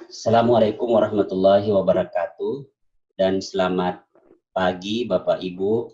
Assalamualaikum warahmatullahi wabarakatuh dan selamat pagi Bapak Ibu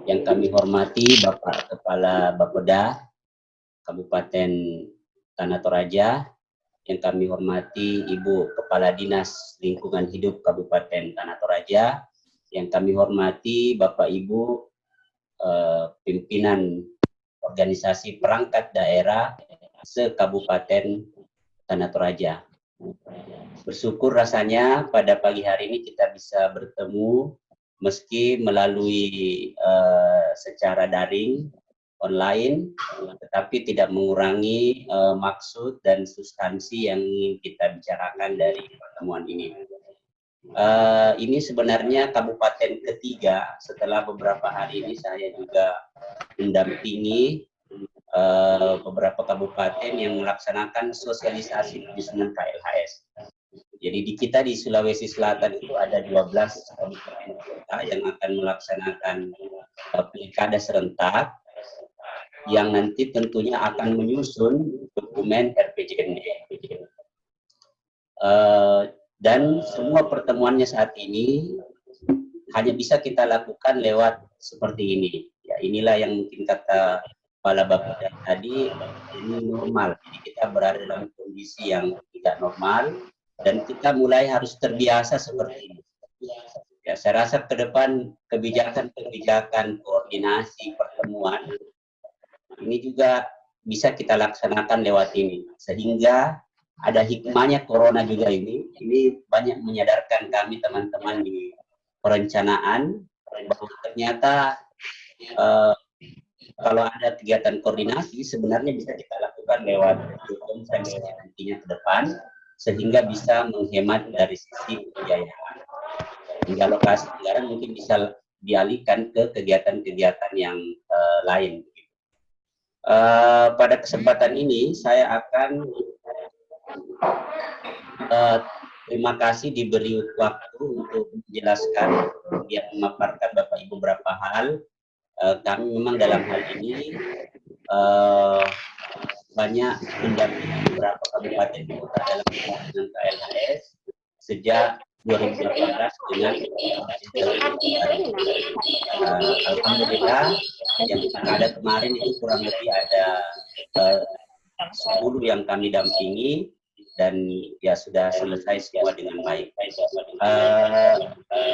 yang kami hormati Bapak Kepala Bapeda Kabupaten Tanah Toraja, yang kami hormati Ibu Kepala Dinas Lingkungan Hidup Kabupaten Tanah Toraja, yang kami hormati Bapak Ibu pimpinan organisasi perangkat daerah se-Kabupaten Tanah Toraja. Bersyukur rasanya pada pagi hari ini kita bisa bertemu meski melalui secara daring, online, tetapi tidak mengurangi maksud dan substansi yang ingin kita bicarakan dari pertemuan ini. Ini sebenarnya kabupaten ketiga setelah beberapa hari ini saya juga mendampingi beberapa kabupaten yang melaksanakan sosialisasi penyusunan KLHS. Jadi kita di Sulawesi Selatan itu ada 12 kabupaten kota yang akan melaksanakan pilkada serentak yang nanti tentunya akan menyusun dokumen RPJMD. Dan semua pertemuannya saat ini hanya bisa kita lakukan lewat seperti ini. Ya, inilah yang mungkin kata Kepala Bapeda tadi, ini normal. Jadi kita berada dalam kondisi yang tidak normal dan kita mulai harus terbiasa seperti ini. Ya, saya rasa ke depan kebijakan-kebijakan koordinasi pertemuan ini juga bisa kita laksanakan lewat ini, sehingga ada hikmahnya corona juga ini banyak menyadarkan kami teman-teman di perencanaan bahwa ternyata kalau ada kegiatan koordinasi sebenarnya bisa kita lakukan lewat konferensi nantinya ke depan, sehingga bisa menghemat dari sisi pembiayaan. Hingga lokasi anggaran mungkin bisa dialihkan ke kegiatan-kegiatan yang lain. Pada kesempatan ini saya akan terima kasih diberi waktu untuk menjelaskan, kemudian memaparkan Bapak Ibu beberapa hal. Kami memang dalam hal ini banyak mendampingi beberapa kabupaten kota dalam pelaksanaan KLHS sejak 2018 dengan alhamdulillah yang ada kemarin itu kurang lebih ada 10 yang kami dampingi dan ya sudah selesai semua dengan baik.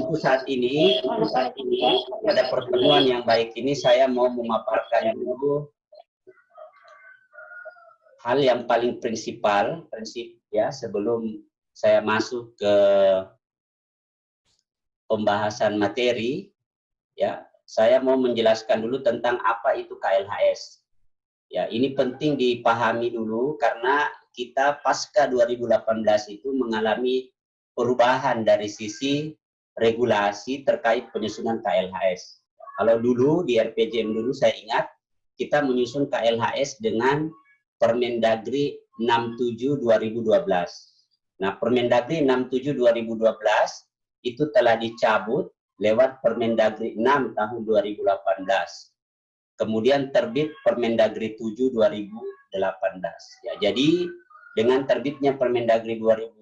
Untuk saat ini pada pertemuan yang baik ini saya mau memaparkan dulu hal yang paling prinsip ya sebelum saya masuk ke pembahasan materi. Ya, saya mau menjelaskan dulu tentang apa itu KLHS. Ya, ini penting dipahami dulu karena kita pasca 2018 itu mengalami perubahan dari sisi regulasi terkait penyusunan KLHS. Kalau dulu di RPJM dulu saya ingat kita menyusun KLHS dengan Permendagri 67 2012. Nah, Permendagri 67 2012 itu telah dicabut lewat Permendagri 6 tahun 2018. Kemudian terbit Permendagri 7 2018. Ya, jadi dengan terbitnya Permendagri 7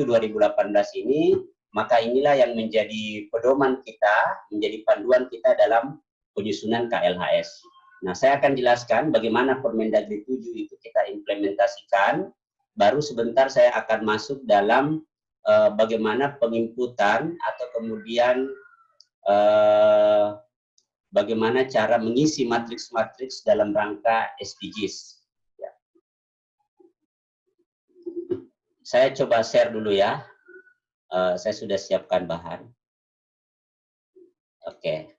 2018 ini, maka inilah yang menjadi pedoman kita, menjadi panduan kita dalam penyusunan KLHS. Nah, saya akan jelaskan bagaimana Permendagri 7 itu kita implementasikan. Baru sebentar saya akan masuk dalam bagaimana penginputan atau kemudian bagaimana cara mengisi matriks-matriks dalam rangka SDGs. Ya. Saya coba share dulu ya. Saya sudah siapkan bahan. Oke.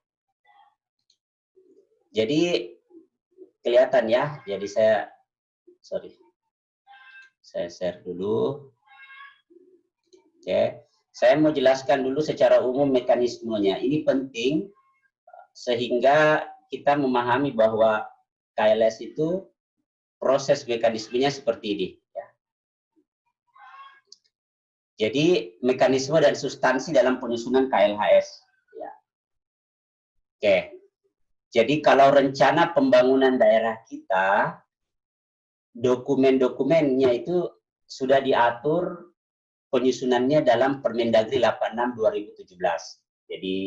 Jadi kelihatan ya. Jadi saya share dulu. Oke. Saya mau jelaskan dulu secara umum mekanismenya. Ini penting sehingga kita memahami bahwa KLS itu proses mekanismenya seperti ini. Ya. Jadi mekanisme dan substansi dalam penyusunan KLHS. Ya. Oke. Jadi kalau rencana pembangunan daerah kita, dokumen-dokumennya itu sudah diatur penyusunannya dalam Permendagri 86 2017. Jadi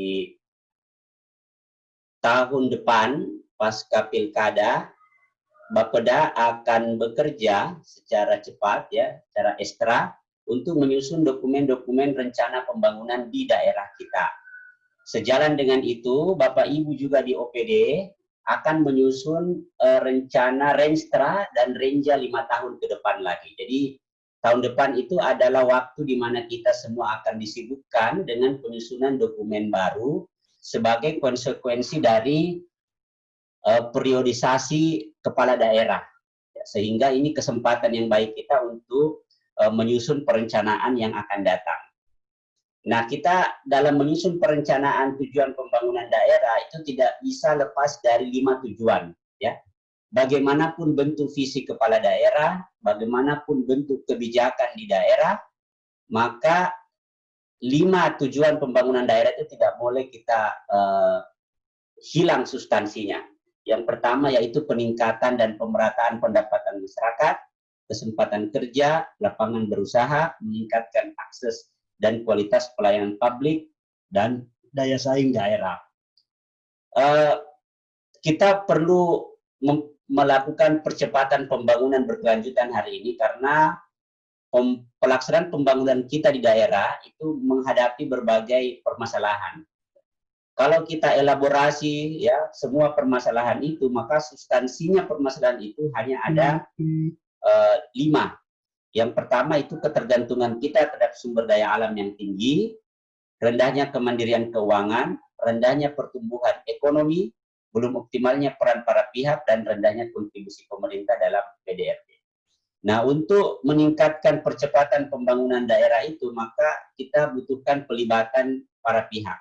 tahun depan pasca Pilkada, Bapeda akan bekerja secara cepat ya, secara ekstra untuk menyusun dokumen-dokumen rencana pembangunan di daerah kita. Sejalan dengan itu, Bapak Ibu juga di OPD akan menyusun rencana renstra dan renja 5 tahun ke depan lagi. Jadi tahun depan itu adalah waktu di mana kita semua akan disibukkan dengan penyusunan dokumen baru sebagai konsekuensi dari periodisasi kepala daerah. Sehingga ini kesempatan yang baik kita untuk menyusun perencanaan yang akan datang. Nah, kita dalam menyusun perencanaan tujuan pembangunan daerah itu tidak bisa lepas dari 5 tujuan, ya. Bagaimanapun bentuk visi kepala daerah, bagaimanapun bentuk kebijakan di daerah, maka 5 tujuan pembangunan daerah itu tidak boleh kita hilang substansinya. Yang pertama yaitu peningkatan dan pemerataan pendapatan masyarakat, kesempatan kerja, lapangan berusaha, meningkatkan akses dan kualitas pelayanan publik, dan daya saing daerah. Kita perlu melakukan percepatan pembangunan berkelanjutan hari ini karena pelaksanaan pembangunan kita di daerah itu menghadapi berbagai permasalahan. Kalau kita elaborasi ya semua permasalahan itu, maka substansinya permasalahan itu hanya ada 5. Yang pertama itu ketergantungan kita terhadap sumber daya alam yang tinggi, rendahnya kemandirian keuangan, rendahnya pertumbuhan ekonomi, belum optimalnya peran para pihak, dan rendahnya kontribusi pemerintah dalam PDRT. Nah, untuk meningkatkan percepatan pembangunan daerah itu, maka kita butuhkan pelibatan para pihak.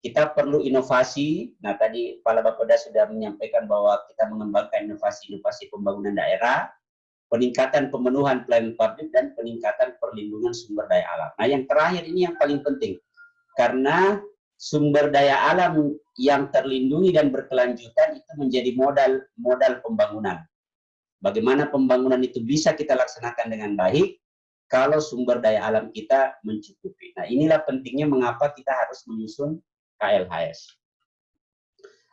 Kita perlu inovasi. Nah, tadi Kepala Bapeda sudah menyampaikan bahwa kita mengembangkan inovasi-inovasi pembangunan daerah, peningkatan pemenuhan pelayanan publik, dan peningkatan perlindungan sumber daya alam. Nah, yang terakhir ini yang paling penting, karena sumber daya alam yang terlindungi dan berkelanjutan itu menjadi modal pembangunan. Bagaimana pembangunan itu bisa kita laksanakan dengan baik kalau sumber daya alam kita mencukupi. Nah, inilah pentingnya mengapa kita harus menyusun KLHS.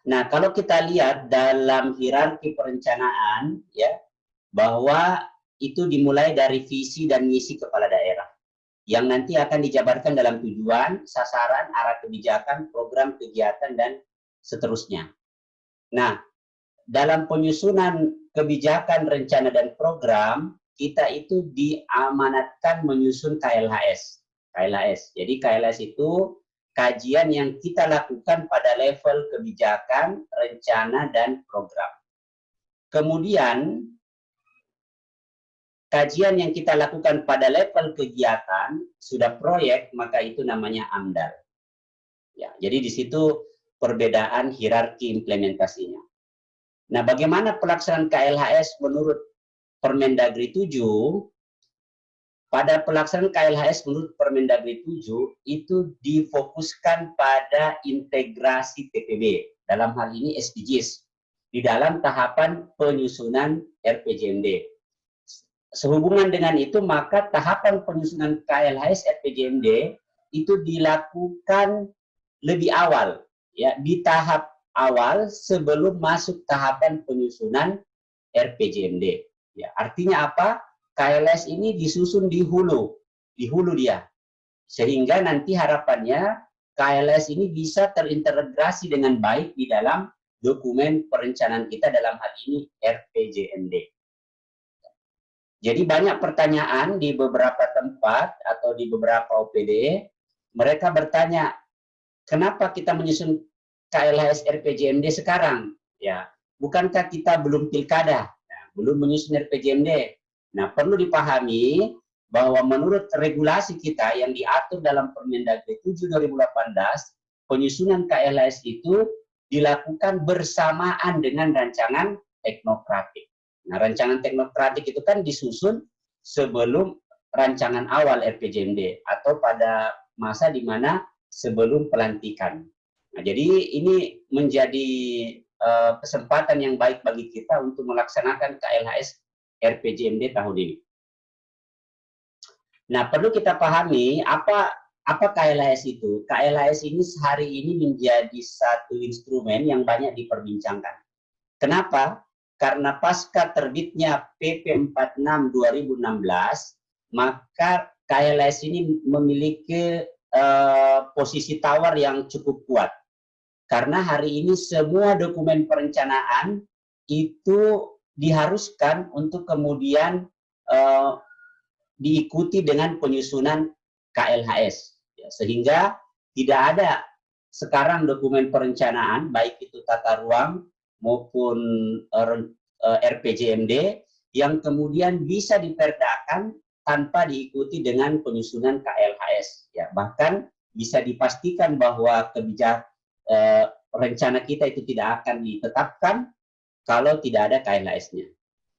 Nah, kalau kita lihat dalam hierarki perencanaan, ya, bahwa itu dimulai dari visi dan misi kepala daerah yang nanti akan dijabarkan dalam tujuan, sasaran, arah kebijakan, program kegiatan, dan seterusnya. Nah, dalam penyusunan kebijakan, rencana, dan program, kita itu diamanatkan menyusun KLHS. Jadi KLHS itu kajian yang kita lakukan pada level kebijakan, rencana, dan program. Kemudian, kajian yang kita lakukan pada level kegiatan, sudah proyek, maka itu namanya AMDAL. Ya, jadi di situ perbedaan hierarki implementasinya. Nah, bagaimana pelaksanaan KLHS menurut Permendagri 7? Pada pelaksanaan KLHS menurut Permendagri 7 itu difokuskan pada integrasi TPB, dalam hal ini SDGs, di dalam tahapan penyusunan RPJMD. Sehubungan dengan itu, maka tahapan penyusunan KLHS RPJMD itu dilakukan lebih awal, ya, di tahap awal sebelum masuk tahapan penyusunan RPJMD. Ya, artinya apa? KLHS ini disusun di hulu dia, sehingga nanti harapannya KLHS ini bisa terintegrasi dengan baik di dalam dokumen perencanaan kita, dalam hal ini RPJMD. Jadi banyak pertanyaan di beberapa tempat atau di beberapa OPD, mereka bertanya, kenapa kita menyusun KLHS RPJMD sekarang? Ya, bukankah kita belum pilkada, belum menyusun RPJMD? Nah, perlu dipahami bahwa menurut regulasi kita yang diatur dalam Permendagri 7 2018, penyusunan KLHS itu dilakukan bersamaan dengan rancangan teknokratik. Nah, rancangan teknokratik itu kan disusun sebelum rancangan awal RPJMD atau pada masa di mana sebelum pelantikan. Nah, jadi ini menjadi kesempatan yang baik bagi kita untuk melaksanakan KLHS RPJMD tahun ini. Nah, perlu kita pahami apa KLHS itu. KLHS ini hari ini menjadi satu instrumen yang banyak diperbincangkan. Kenapa? Karena pasca terbitnya PP 46 2016, maka KLHS ini memiliki posisi tawar yang cukup kuat. Karena hari ini semua dokumen perencanaan itu diharuskan untuk kemudian diikuti dengan penyusunan KLHS. Ya, sehingga tidak ada sekarang dokumen perencanaan, baik itu tata ruang maupun RPJMD, yang kemudian bisa diperdakan tanpa diikuti dengan penyusunan KLHS. Ya, bahkan bisa dipastikan bahwa rencana kita itu tidak akan ditetapkan kalau tidak ada KLHS-nya.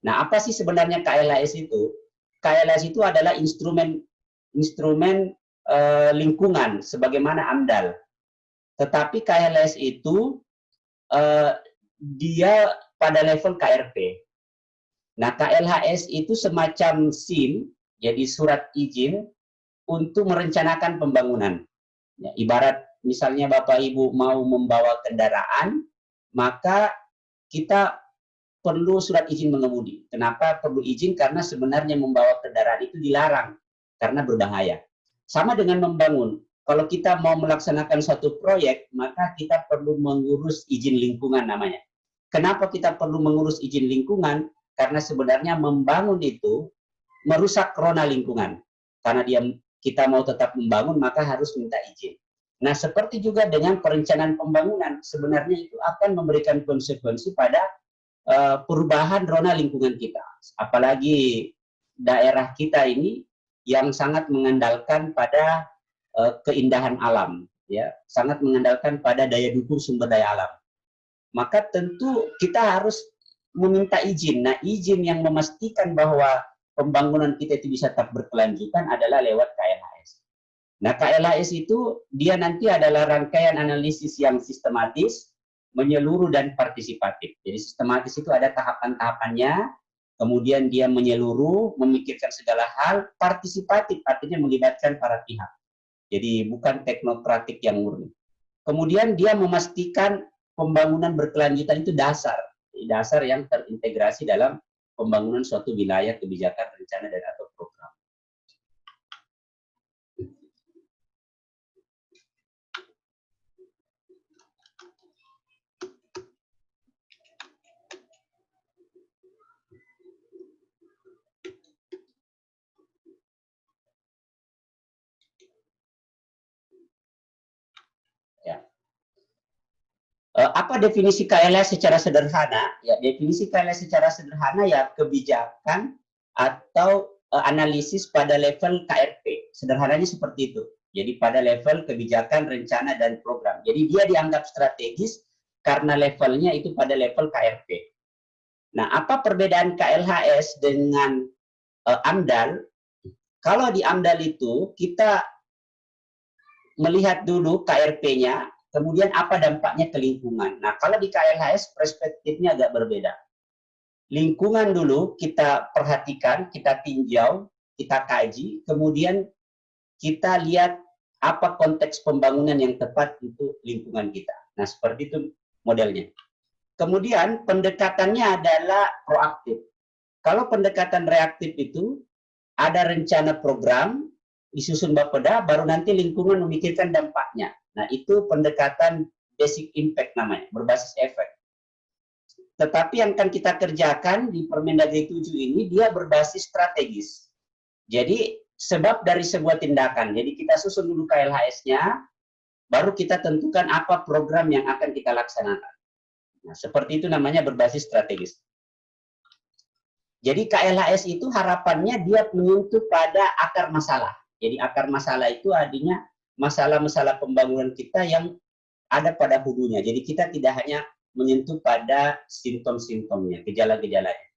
Nah, apa sih sebenarnya KLHS itu? KLHS itu adalah instrumen lingkungan sebagaimana AMDAL. Tetapi KLHS itu dia pada level KRP. Nah, KLHS itu semacam SIM, jadi surat izin untuk merencanakan pembangunan. Ya, ibarat misalnya Bapak Ibu mau membawa kendaraan, maka kita perlu surat izin mengemudi. Kenapa perlu izin? Karena sebenarnya membawa kendaraan itu dilarang karena berbahaya. Sama dengan membangun. Kalau kita mau melaksanakan suatu proyek, maka kita perlu mengurus izin lingkungan namanya. Kenapa kita perlu mengurus izin lingkungan? Karena sebenarnya membangun itu merusak rona lingkungan. Karena kita mau tetap membangun, maka harus minta izin. Nah, seperti juga dengan perencanaan pembangunan, sebenarnya itu akan memberikan konsekuensi pada perubahan rona lingkungan kita. Apalagi daerah kita ini yang sangat mengandalkan pada keindahan alam, ya, sangat mengandalkan pada daya dukung sumber daya alam. Maka tentu kita harus meminta izin. Nah, izin yang memastikan bahwa pembangunan kita itu bisa tetap berkelanjutan adalah lewat KLHS. Nah, KLHS itu dia nanti adalah rangkaian analisis yang sistematis, menyeluruh dan partisipatif. Jadi sistematis itu ada tahapan-tahapannya, kemudian dia menyeluruh, memikirkan segala hal, partisipatif artinya melibatkan para pihak. Jadi bukan teknokratik yang murni. Kemudian dia memastikan pembangunan berkelanjutan itu dasar yang terintegrasi dalam pembangunan suatu wilayah, kebijakan, rencana, dan atau program. Apa definisi KLHS secara sederhana? Ya, definisi KLHS secara sederhana ya kebijakan atau analisis pada level KRP. Sederhananya seperti itu. Jadi pada level kebijakan, rencana, dan program. Jadi dia dianggap strategis karena levelnya itu pada level KRP. Nah, apa perbedaan KLHS dengan AMDAL? Kalau di AMDAL itu kita melihat dulu KRP-nya, kemudian apa dampaknya ke lingkungan. Nah, kalau di KLHS perspektifnya agak berbeda. Lingkungan dulu kita perhatikan, kita tinjau, kita kaji, kemudian kita lihat apa konteks pembangunan yang tepat untuk lingkungan kita. Nah, seperti itu modelnya. Kemudian pendekatannya adalah proaktif. Kalau pendekatan reaktif itu ada rencana program, disusun Bapeda, baru nanti lingkungan memikirkan dampaknya. Nah, itu pendekatan basic impact namanya, berbasis efek. Tetapi yang akan kita kerjakan di Permendagri 7 ini, dia berbasis strategis. Jadi, sebab dari sebuah tindakan. Jadi, kita susun dulu KLHS-nya, baru kita tentukan apa program yang akan kita laksanakan. Nah, seperti itu namanya berbasis strategis. Jadi, KLHS itu harapannya dia menyentuh pada akar masalah. Jadi akar masalah itu artinya masalah-masalah pembangunan kita yang ada pada hulunya. Jadi kita tidak hanya menyentuh pada simptom-simptomnya, gejala-gejalanya.